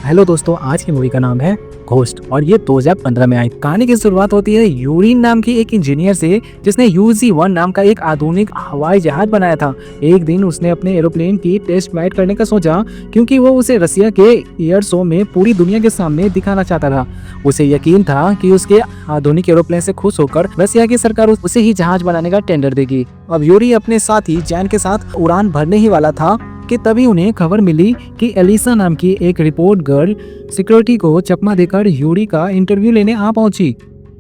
Hello दोस्तों, आज की मूवी का नाम है घोस्ट और ये 2015 में आई। कहानी की शुरुआत होती है यूरिन नाम की एक इंजीनियर से जिसने UZ-1 नाम का एक आधुनिक हवाई जहाज बनाया था। एक दिन उसने अपने एरोप्लेन की टेस्ट फ्लाइट करने का सोचा क्योंकि वो उसे रसिया के एयर शो में पूरी दुनिया के सामने दिखाना चाहता था। उसे यकीन था कि उसके आधुनिक एरोप्लेन से खुश होकर रसिया की सरकार उसे ही जहाज बनाने का टेंडर देगी। अब यूरी अपने साथी जैन के साथ उड़ान भरने ही वाला था कि तभी उन्हें खबर मिली कि एलिसा नाम की एक रिपोर्ट गर्ल सिक्योरिटी को चकमा देकर यूरी का इंटरव्यू लेने आ पहुंची।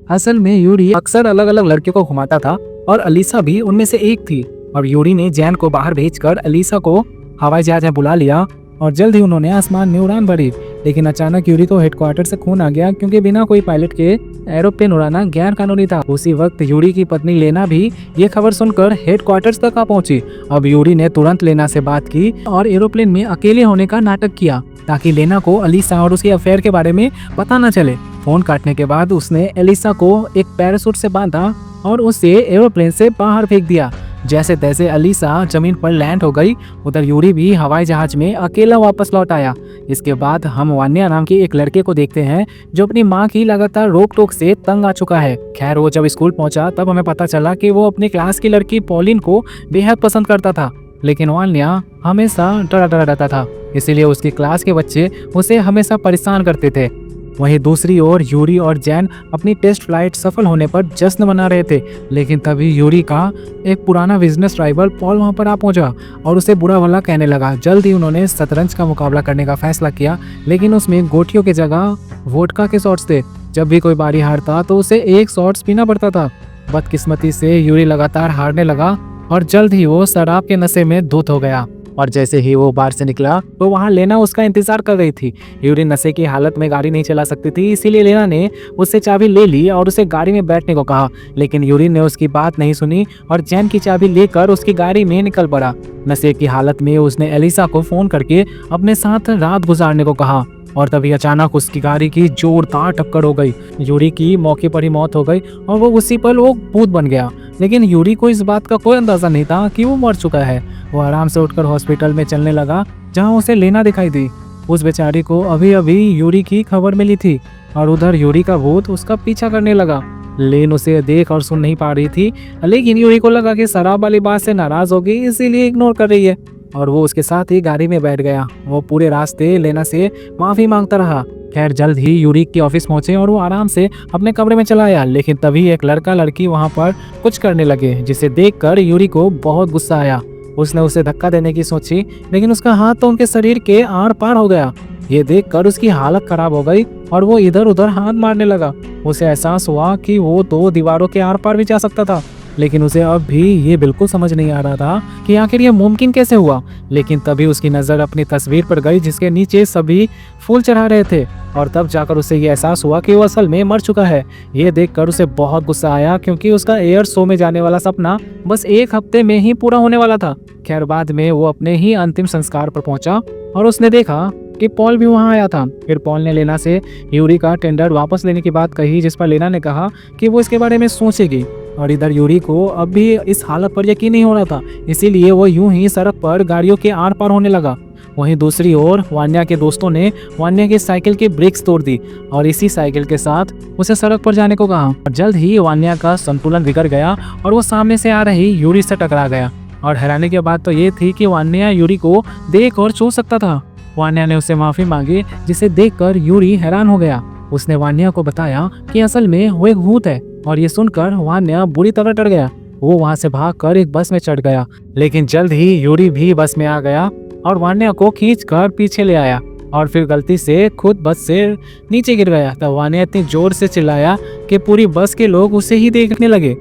असल में यूरी अक्सर अलग अलग लड़कियों को घुमाता था और अलीसा भी उनमें से एक थी। और यूरी ने जैन को बाहर भेजकर अलीसा को हवाई जहाज में बुला लिया और जल्द ही उन्होंने आसमान में उड़ान भरी। लेकिन अचानक यूरी को हेडक्वार्टर से खून आ गया क्योंकि बिना कोई पायलट के एरोप्लेन उड़ाना गैर कानूनी था। उसी वक्त यूरी की पत्नी लेना भी ये खबर सुनकर हेडक्वार्टर्स तक आ पहुंची। अब यूरी ने तुरंत लेना से बात की और एरोप्लेन में अकेले होने का नाटक किया ताकि लेना को अलीसा और उसके अफेयर के बारे में पता न चले। फोन काटने के बाद उसने एलिसा को एक पैराशूट से बांधा और उसे एरोप्लेन से बाहर फेंक दिया। जैसे तैसे अलीसा जमीन पर लैंड हो गई, उधर यूरी भी हवाई जहाज में अकेला वापस लौट आया। इसके बाद हम वान्या नाम के एक लड़के को देखते हैं जो अपनी मां की लगातार रोक टोक से तंग आ चुका है। खैर, वो जब स्कूल पहुंचा तब हमें पता चला कि वो अपने क्लास की लड़की पॉलिन को बेहद पसंद करता था, लेकिन वान्या हमेशा डरा रहता था, इसीलिए उसकी क्लास के बच्चे उसे हमेशा परेशान करते थे। वहीं दूसरी ओर यूरी और जैन अपनी टेस्ट फ्लाइट सफल होने पर जश्न मना रहे थे। लेकिन तभी यूरी का एक पुराना बिजनेस राइवल पॉल वहां पर आ पहुंचा और उसे बुरा भला कहने लगा। जल्द ही उन्होंने शतरंज का मुकाबला करने का फैसला किया, लेकिन उसमें गोटियों की जगह वोडका के शॉट्स थे। जब भी कोई बारी हारता तो उसे एक शॉट्स पीना पड़ता था। बदकिस्मती से यूरी लगातार हारने लगा और जल्द ही वो शराब के नशे में धुत हो गया। और जैसे ही वो बार से निकला तो वहाँ लेना उसका इंतजार कर रही थी। यूरी नशे की हालत में गाड़ी नहीं चला सकती थी, इसीलिए लेना ने उससे चाबी ले ली और उसे गाड़ी में बैठने को कहा, लेकिन यूरी ने उसकी बात नहीं सुनी और जैन की चाबी लेकर उसकी गाड़ी में निकल पड़ा। नशे की हालत में उसने एलिसा को फोन करके अपने साथ रात गुजारने को कहा और तभी अचानक उसकी गाड़ी की जोरदार टक्कर हो गई। यूरी की मौके पर ही मौत हो गई और वो उसी पल वो भूत बन गया। लेकिन यूरी को इस बात का कोई अंदाजा नहीं था कि वो मर चुका है। वो आराम से उठकर हॉस्पिटल में चलने लगा जहां उसे लेना दिखाई दी। उस बेचारी को अभी अभी यूरी की खबर मिली थी और उधर यूरी का भूत उसका पीछा करने लगा। लेन उसे देख और सुन नहीं पा रही थी, लेकिन यूरी को लगा कि शराब वाली बात से नाराज होगी, इसीलिए इग्नोर कर रही है और वो उसके साथ ही गाड़ी में बैठ गया। वो पूरे रास्ते लेना से माफी मांगता रहा। खैर, जल्द ही यूरी के ऑफिस पहुंचे और वो आराम से अपने कमरे में चला आया। लेकिन तभी एक लड़का लड़की वहां पर कुछ करने लगे, जिसे देखकर यूरी को बहुत गुस्सा आया। उसने उसे धक्का देने की सोची, लेकिन उसका हाथ तो उनके शरीर के आर पार हो गया। ये देखकर उसकी हालत खराब हो गई और वो इधर उधर हाथ मारने लगा। उसे एहसास हुआ कि वो तो दीवारों के आर पार भी जा सकता था, लेकिन उसे अब भी ये बिल्कुल समझ नहीं आ रहा था कि आखिर ये मुमकिन कैसे हुआ। लेकिन तभी उसकी नज़र अपनी तस्वीर पर गई जिसके नीचे सभी फूल चढ़ा रहे थे और तब जाकर उसे ये एहसास हुआ कि वो असल में मर चुका है। ये देखकर उसे बहुत गुस्सा आया क्योंकि उसका एयर शो में जाने वाला सपना बस एक हफ्ते में ही पूरा होने वाला था। खैर, बाद में वो अपने ही अंतिम संस्कार पर पहुंचा और उसने देखा कि पॉल भी वहां आया था। फिर पॉल ने लेना से यूरी का टेंडर वापस लेने की बात कही, जिस पर लेना ने कहा कि वो इसके बारे में सोचेगी। और इधर यूरी को अब भी इस हालत पर यकीन नहीं हो रहा था, इसीलिए वो यूं ही सड़क पर गाड़ियों के आर पार होने लगा। वहीं दूसरी ओर वान्या के दोस्तों ने वान्या की साइकिल की ब्रेक्स तोड़ दी और इसी साइकिल के साथ उसे सड़क पर जाने को कहा। और जल्द ही वान्या का संतुलन बिगड़ गया और वो सामने से आ रही यूरी से टकरा गया। और हैरानी की बात तो ये थी कि वान्या यूरी को देख और छू सकता था। वान्या ने उससे माफी मांगी, जिसे देखकर यूरी हैरान हो गया। उसने वान्या को बताया कि असल में वो एक भूत है और ये सुनकर वान्या बुरी तरह डर गया। वो वहां से भागकर एक बस में चढ़ गया, लेकिन जल्द ही यूरी भी बस में आ गया और वान्या को खींचकर पीछे ले आया और फिर गलती से खुद बस से नीचे गिर गया। तब वान्या इतनी जोर से चिल्लाया कि पूरी बस के लोग उसे ही देखने लगे।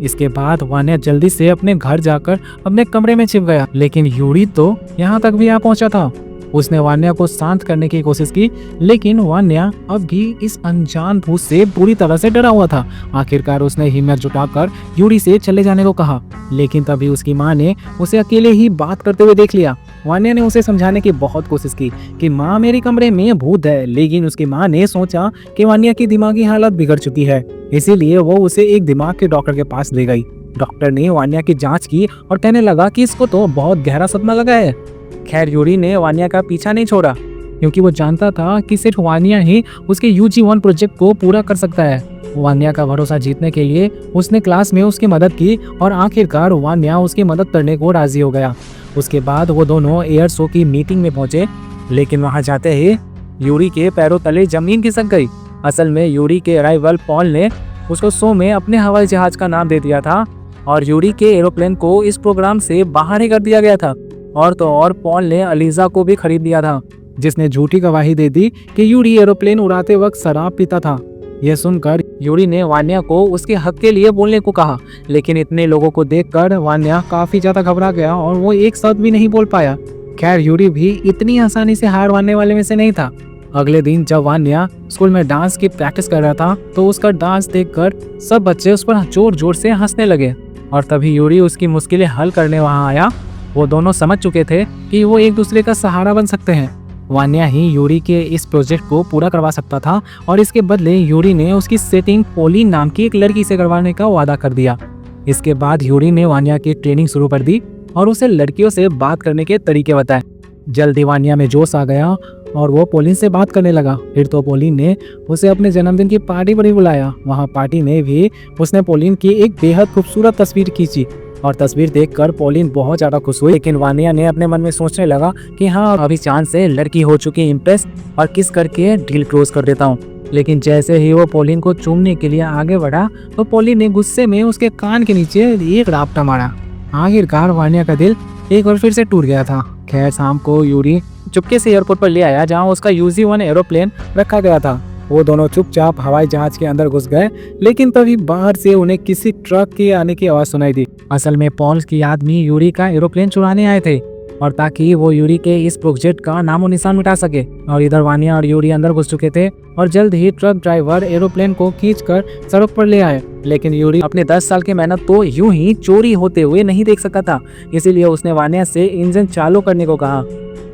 इसके बाद वान्या जल्दी से अपने घर जाकर अपने कमरे में छिप गया, लेकिन यूरी तो यहाँ तक भी आ पहुंचा था। उसने वान्या को शांत करने की कोशिश की, लेकिन वान्या अब भी इस अनजान भूत से पूरी तरह से डरा हुआ था। आखिरकार उसने हिम्मत जुटाकर यूरी से चले जाने को कहा, लेकिन तभी उसकी माँ ने उसे अकेले ही बात करते हुए देख लिया। वान्या ने उसे समझाने की बहुत कोशिश की कि माँ, मेरे कमरे में भूत है, लेकिन उसकी माँ ने सोचा कि वान्या की दिमागी हालत बिगड़ चुकी है, इसीलिए वो उसे एक दिमाग के डॉक्टर के पास ले गई। डॉक्टर ने वान्या की जांच की और कहने लगा कि इसको तो बहुत गहरा सदमा लगा है। खैर, यूरी ने वान्या का पीछा नहीं छोड़ा क्योंकि वो जानता था कि सिर्फ वानिया ही उसके UG-1 प्रोजेक्ट को पूरा कर सकता है। वानिया का भरोसा जीतने के लिए उसने क्लास में उसकी मदद की और आखिरकार वानिया उसकी मदद करने को राजी हो गया। उसके बाद वो दोनों एयर शो की मीटिंग में पहुंचे, लेकिन वहां जाते ही यूरी के पैरों तले जमीन खिसक गई। असल में यूरी के राइवल पॉल ने उसको शो में अपने हवाई जहाज का नाम दे दिया था और यूरी के एरोप्लेन को इस प्रोग्राम से बाहर ही कर दिया गया था। और तो और पॉल ने अलीजा को भी खरीद लिया था, जिसने झूठी गवाही दे दी कि यूरी एरोप्लेन उड़ाते वक्त शराब पीता था। यह सुनकर यूरी ने वान्या को उसके हक के लिए बोलने को कहा, लेकिन इतने लोगों को देखकर वान्या काफी ज्यादा घबरा गया और वो एक शब्द भी नहीं बोल पाया। खैर, यूरी भी इतनी आसानी से हार मानने वाले में से नहीं था। अगले दिन जब वान्या स्कूल में डांस की प्रैक्टिस कर रहा था तो उसका डांस देखकर सब बच्चे उस पर जोर जोर से हंसने लगे और तभी यूरी उसकी मुश्किलें हल करने वहां आया। वो दोनों समझ चुके थे कि वो एक दूसरे का सहारा बन सकते हैं। वान्या ही यूरी के इस प्रोजेक्ट को पूरा करवा सकता था और इसके बदले यूरी ने उसकी सेटिंग पोलिन नाम की एक लड़की से करवाने का वादा कर दिया। इसके बाद यूरी ने वान्या की ट्रेनिंग शुरू कर दी और उसे लड़कियों से बात करने के तरीके बताए। जल्दी वान्या में जोश आ गया और वो पोलिन से बात करने लगा। फिर तो पोलिन ने उसे अपने जन्मदिन की पार्टी पर ही बुलाया। वहाँ पार्टी में भी उसने पोलिन की एक बेहद खूबसूरत तस्वीर खींची और तस्वीर देखकर पोलिन बहुत ज़्यादा खुश हुई। लेकिन वानिया ने अपने मन में सोचने लगा कि हाँ, अभी चांद से लड़की हो चुकी इम्प्रेस और किस करके डील क्लोज कर देता हूँ। लेकिन जैसे ही वो पोलिन को चूमने के लिए आगे बढ़ा तो पोलिन ने गुस्से में उसके कान के नीचे एक रापटा मारा। आखिरकार वानिया का दिल एक बार फिर से टूट गया था। खैर, शाम को यूरी चुपके से एयरपोर्ट पर ले आया जहाँ उसका UG-1 एरोप्लेन रखा गया था। वो दोनों चुपचाप हवाई जहाज के अंदर घुस गए, लेकिन तभी बाहर से उन्हें किसी ट्रक के आने की आवाज सुनाई दी। असल में पॉल की आदमी यूरी का एरोप्लेन चुराने आए थे और ताकि वो यूरी के इस प्रोजेक्ट का नामो निशान मिटा सके। और इधर वानिया और यूरी अंदर घुस चुके थे और जल्द ही ट्रक ड्राइवर एरोप्लेन को खींचकर सड़क पर ले आए। लेकिन यूरी अपने 10 साल की मेहनत तो यूं ही चोरी होते हुए नहीं देख सका था, इसीलिए उसने वानिया से इंजन चालू करने को कहा।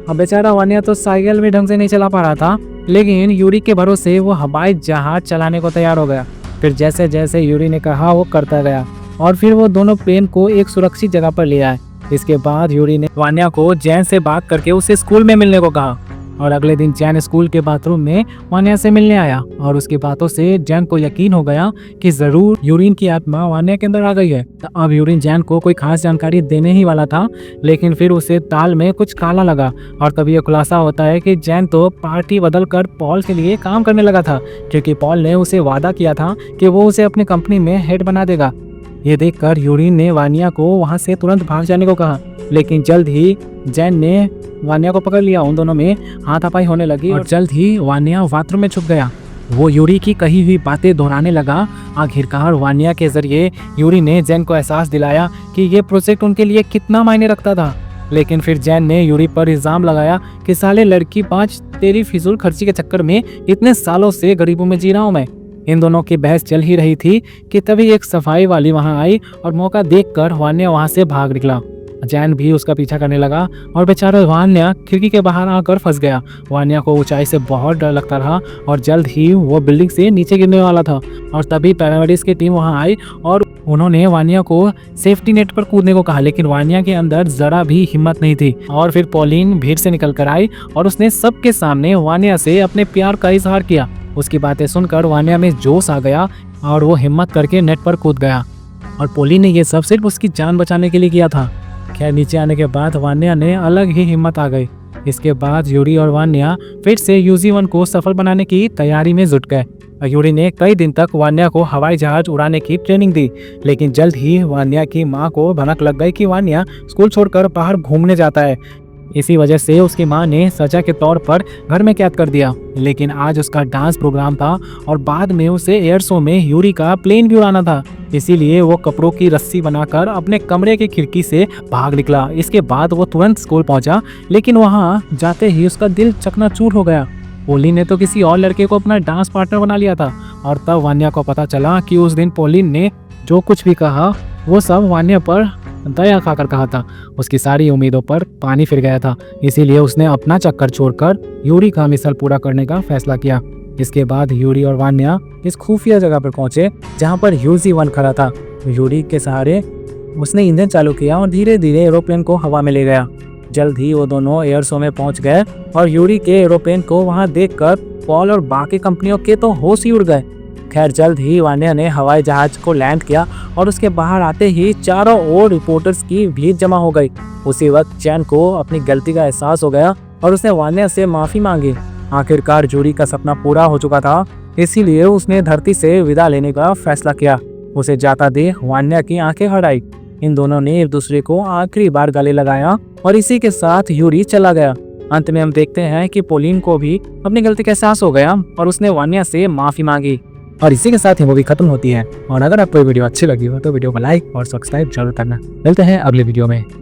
अब बेचारा वानिया तो साइकिल भी ढंग से नहीं चला पा रहा था, लेकिन यूरी के भरोसे वो हवाई जहाज चलाने को तैयार हो गया। फिर जैसे जैसे यूरी ने कहा वो करता गया और फिर वो दोनों प्लेन को एक सुरक्षित जगह पर ले आए। इसके बाद यूरी ने वानिया को जैन से बात करके उसे स्कूल में मिलने को कहा और अगले दिन जैन स्कूल के बाथरूम में वानिया से मिलने आया और उसकी बातों से जैन को यकीन हो गया कि जरूर यूरिन की आत्मा वानिया के अंदर आ गई है। तो अब यूरिन जैन को कोई खास जानकारी देने ही वाला था, लेकिन फिर उसे ताल में कुछ काला लगा और तभी यह खुलासा होता है कि जैन तो पार्टी बदल कर पॉल के लिए काम करने लगा था, क्योंकि पॉल ने उसे वादा किया था कि वो उसे अपनी कंपनी में हेड बना देगा। ये देखकर यूरिन ने वानिया को वहाँ से तुरंत भाग जाने को कहा, लेकिन जल्द ही जैन ने वानिया को पकड़ लिया। उन दोनों में हाथापाई होने लगी और जल्द ही वानिया बाथरूम में छुप गया। वो यूरी की कही हुई बातें दोहराने लगा। आखिरकार वानिया के जरिए यूरी ने जैन को एहसास दिलाया कि ये प्रोजेक्ट उनके लिए कितना मायने रखता था। लेकिन फिर जैन ने यूरी पर इल्जाम लगाया कि साले लड़की पाँच तेरी फिजूल खर्ची के चक्कर में इतने सालों से गरीबों में जी रहा हूँ मैं। इन दोनों की बहस चल ही रही थी कि तभी एक सफाई वाली वहां आई और मौका देखकर वानिया वहां से भाग निकला। जैन भी उसका पीछा करने लगा और बेचारा वानिया खिड़की के बाहर आकर फंस गया। वानिया को ऊंचाई से बहुत डर लगता रहा और जल्द ही वो बिल्डिंग से नीचे गिरने वाला था और तभी पैरामेडिक्स की टीम वहां आई और उन्होंने वानिया को सेफ्टी नेट पर कूदने को कहा, लेकिन वानिया के अंदर जरा भी हिम्मत नहीं थी। और फिर पॉलिन भीड़ से निकल कर आई और उसने सबके सामने वानिया से अपने प्यार का इजहार किया। उसकी बातें सुनकर वानिया में जोश आ गया और वो हिम्मत करके नेट पर कूद गया और पॉलिन ने ये सब सिर्फ उसकी जान बचाने के लिए किया था। खैर, नीचे आने के बाद वानिया ने अलग ही हिम्मत आ गई। इसके बाद यूरी और वानिया फिर से UG-1 को सफल बनाने की तैयारी में जुट गए। यूरी ने कई दिन तक वानिया को हवाई जहाज उड़ाने की ट्रेनिंग दी, लेकिन जल्द ही वानिया की माँ को भनक लग गई कि वानिया स्कूल छोड़कर बाहर घूमने जाता है। इसी वजह से उसकी माँ ने सजा के तौर पर घर में कैद कर दिया। लेकिन आज उसका डांस प्रोग्राम था और बाद में उसे एयर शो में यूरी का प्लेन भी उड़ाना था, इसीलिए वो कपड़ों की रस्सी बनाकर अपने कमरे की खिड़की से भाग निकला। इसके बाद वो तुरंत स्कूल पहुंचा, लेकिन वहां जाते ही उसका दिल चकनाचूर हो गया। पोलिन ने तो किसी और लड़के को अपना डांस पार्टनर बना लिया था और तब वानिया को पता चला कि उस दिन पोलिन ने जो कुछ भी कहा वो सब वानिया पर दया खाकर कहा था। उसकी सारी उम्मीदों पर पानी फिर गया था, इसीलिए उसने अपना चक्कर छोड़कर यूरी का मिशन पूरा करने का फैसला किया। इसके बाद यूरी और वानिया इस खुफिया जगह पर पहुंचे जहां पर UG-1 खड़ा था। यूरी के सहारे उसने इंजन चालू किया और धीरे धीरे एरोप्लेन को हवा में ले गया। जल्द ही वो दोनों एयर शो में पहुंच गए और यूरी के एरोप्लेन को वहां देखकर पॉल और बाकी कंपनियों के तो होश ही उड़ गए। खैर जल्द ही वान्या ने हवाई जहाज को लैंड किया और उसके बाहर आते ही चारों ओर रिपोर्टर्स की भीड़ जमा हो गई। उसी वक्त चैन को अपनी गलती का एहसास हो गया और उसने वान्या से माफी मांगी। आखिरकार यूरी का सपना पूरा हो चुका था, इसीलिए उसने धरती से विदा लेने का फैसला किया। उसे जाता देख वान्या की आंखें भर आई। इन दोनों ने एक दूसरे को आखिरी बार गले लगाया और इसी के साथ यूरी चला गया। अंत में हम देखते हैं कि पोलिन को भी अपनी गलती का एहसास हो गया और उसने वान्या से माफी मांगी। और इसी के साथ ही मूवी खत्म होती है। और अगर आपको ये वीडियो अच्छी लगी हो तो वीडियो को लाइक और सब्सक्राइब जरूर करना। मिलते हैं अगले वीडियो में।